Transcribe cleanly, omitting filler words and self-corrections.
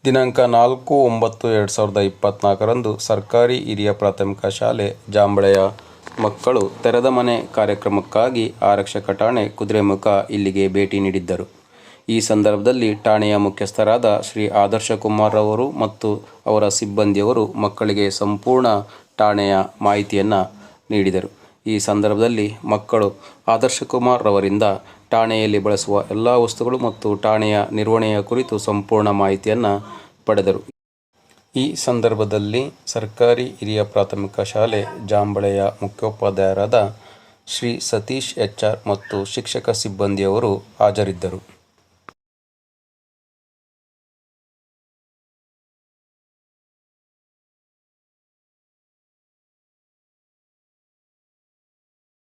ದಿನಾಂಕ 4/9/2024ರಂದು ಸರ್ಕಾರಿ ಹಿರಿಯ ಪ್ರಾಥಮಿಕ ಶಾಲೆ ಜಾಂಬಳೆಯ ಮಕ್ಕಳು ತೆರೆದ ಮನೆ ಕಾರ್ಯಕ್ರಮಕ್ಕಾಗಿ ಆರಕ್ಷಕ ಠಾಣೆ ಕುದುರೆಮುಖ ಇಲ್ಲಿಗೆ ಭೇಟಿ ನೀಡಿದ್ದರು. ಈ ಸಂದರ್ಭದಲ್ಲಿ ಠಾಣೆಯ ಮುಖ್ಯಸ್ಥರಾದ ಶ್ರೀ ಆದರ್ಶಕುಮಾರ್ ಅವರು ಮತ್ತು ಅವರ ಸಿಬ್ಬಂದಿಯವರು ಮಕ್ಕಳಿಗೆ ಸಂಪೂರ್ಣ ಠಾಣೆಯ ಮಾಹಿತಿಯನ್ನು ನೀಡಿದರು. ಈ ಸಂದರ್ಭದಲ್ಲಿ ಮಕ್ಕಳು ಆದರ್ಶಕುಮಾರ್ ರವರಿಂದ ಠಾಣೆಯಲ್ಲಿ ಬಳಸುವ ಎಲ್ಲ ವಸ್ತುಗಳು ಮತ್ತು ಠಾಣೆಯ ನಿರ್ವಹಣೆಯ ಕುರಿತು ಸಂಪೂರ್ಣ ಮಾಹಿತಿಯನ್ನು ಪಡೆದರು. ಈ ಸಂದರ್ಭದಲ್ಲಿ ಸರ್ಕಾರಿ ಹಿರಿಯ ಪ್ರಾಥಮಿಕ ಶಾಲೆ ಜಾಂಬಳೆಯ ಮುಖ್ಯೋಪಾಧ್ಯಾಯರಾದ ಶ್ರೀ ಸತೀಶ್ HR ಮತ್ತು ಶಿಕ್ಷಕ ಸಿಬ್ಬಂದಿಯವರು ಹಾಜರಿದ್ದರು.